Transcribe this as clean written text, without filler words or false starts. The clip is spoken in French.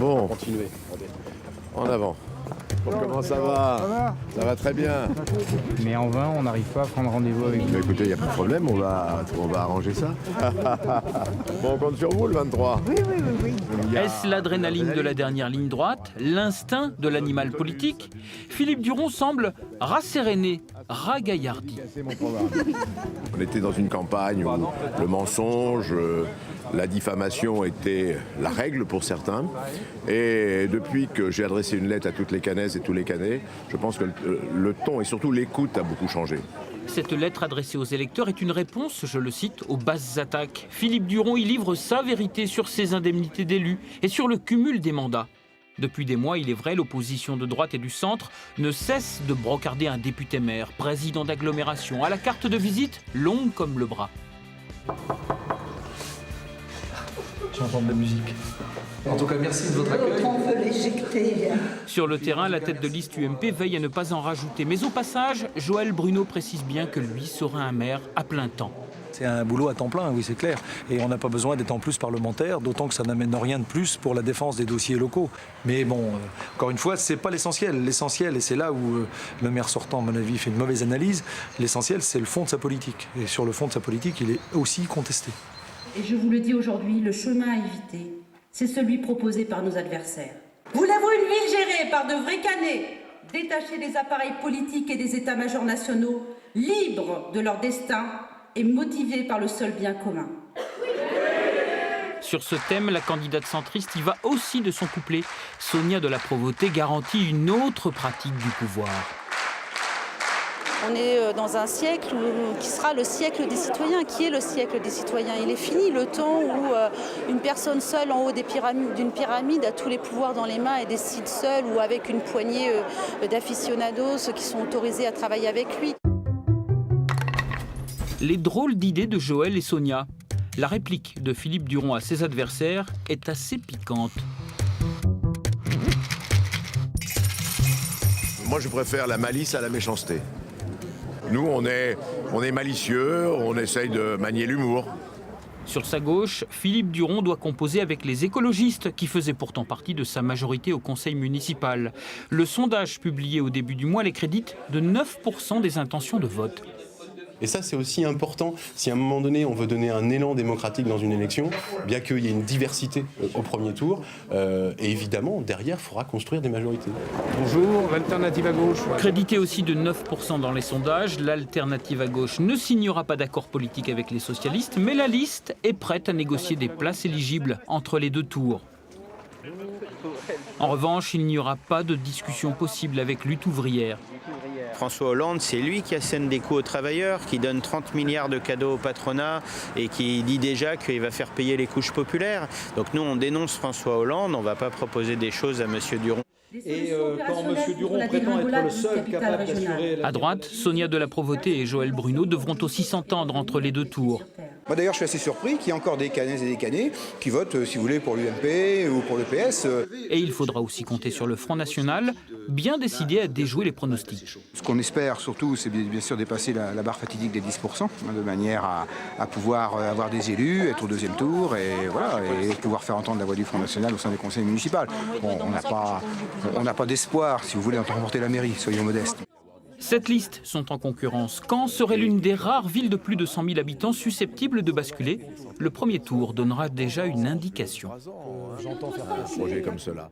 Bon, Continuez. en avant. Comment ça va? Ça va très bien. Mais en vain, on n'arrive pas à prendre rendez-vous avec vous. Mais écoutez, il n'y a pas de problème, on va arranger ça. Bon, on compte sur vous le 23. Est-ce l'adrénaline de la dernière ligne droite, l'instinct de l'animal politique? Philippe Duron semble rasséréné, ragaillardi. On était dans une campagne où le mensonge, la diffamation était la règle pour certains. Et depuis que j'ai adressé une lettre à toutes les Canaises et tous les Canais, je pense que le ton et surtout l'écoute a beaucoup changé. Cette lettre adressée aux électeurs est une réponse, je le cite, aux basses attaques. Philippe Duron y livre sa vérité sur ses indemnités d'élus et sur le cumul des mandats. Depuis des mois, il est vrai, l'opposition de droite et du centre ne cesse de brocarder un député-maire, président d'agglomération, à la carte de visite longue comme le bras. J'entends de la musique. En tout cas, merci de votre accueil. On veut l'éjecter. Sur le terrain, la tête de liste UMP veille à ne pas en rajouter. Mais au passage, Joël Bruno précise bien que lui sera un maire à plein temps. C'est un boulot à temps plein, oui, c'est clair. Et on n'a pas besoin d'être en plus parlementaire, d'autant que ça n'amène rien de plus pour la défense des dossiers locaux. Mais bon, encore une fois, c'est pas l'essentiel. L'essentiel, et c'est là où le maire sortant, à mon avis, fait une mauvaise analyse, l'essentiel, c'est le fond de sa politique. Et sur le fond de sa politique, il est aussi contesté. Et je vous le dis aujourd'hui, le chemin à éviter, c'est celui proposé par nos adversaires. Voulez-vous une ville gérée par de vrais canets, détachés des appareils politiques et des états-majors nationaux, libres de leur destin et motivés par le seul bien commun? Sur ce thème, la candidate centriste y va aussi de son couplet. Sonia de la Provôté garantit une autre pratique du pouvoir. On est dans un siècle qui sera le siècle des citoyens. Qui est le siècle des citoyens? Il est fini le temps où une personne seule en haut d'une pyramide a tous les pouvoirs dans les mains et décide seule ou avec une poignée d'aficionados qui sont autorisés à travailler avec lui. Les drôles d'idées de Joël et Sonia. La réplique de Philippe Duron à ses adversaires est assez piquante. Moi, je préfère la malice à la méchanceté. Nous, on est malicieux, on essaye de manier l'humour. Sur sa gauche, Philippe Duron doit composer avec les écologistes, qui faisaient pourtant partie de sa majorité au conseil municipal. Le sondage publié au début du mois les crédite de 9% des intentions de vote. Et ça, c'est aussi important. Si à un moment donné, on veut donner un élan démocratique dans une élection, bien qu'il y ait une diversité au premier tour, et évidemment, derrière, il faudra construire des majorités. Bonjour, l'alternative à gauche. Crédité aussi de 9% dans les sondages, l'alternative à gauche ne signera pas d'accord politique avec les socialistes, mais la liste est prête à négocier des places éligibles entre les deux tours. En revanche, il n'y aura pas de discussion possible avec Lutte ouvrière. François Hollande, c'est lui qui assène des coups aux travailleurs, qui donne 30 milliards de cadeaux au patronat et qui dit déjà qu'il va faire payer les couches populaires. Donc nous, on dénonce François Hollande, on ne va pas proposer des choses à M. Duron. Et quand M. Duron prétend être le seul capable d'assurer... À droite, Sonia de la Provôté et Joël Bruno devront aussi s'entendre entre les deux tours. Moi d'ailleurs, je suis assez surpris qu'il y ait encore des Canaises et des Canais qui votent, si vous voulez, pour l'UMP ou pour le PS. Et il faudra aussi compter sur le Front National, bien décidé à déjouer les pronostics. Ce qu'on espère surtout, c'est bien sûr dépasser la barre fatidique des 10%, de manière à pouvoir avoir des élus, être au deuxième tour et, voilà, et pouvoir faire entendre la voix du Front National au sein des conseils municipaux. Bon, on n'a pas d'espoir, si vous voulez, de remporter la mairie, soyons modestes. 7 listes sont en concurrence. Caen serait l'une des rares villes de plus de 100 000 habitants susceptibles de basculer. Le premier tour donnera déjà une indication. J'entends faire un projet comme cela.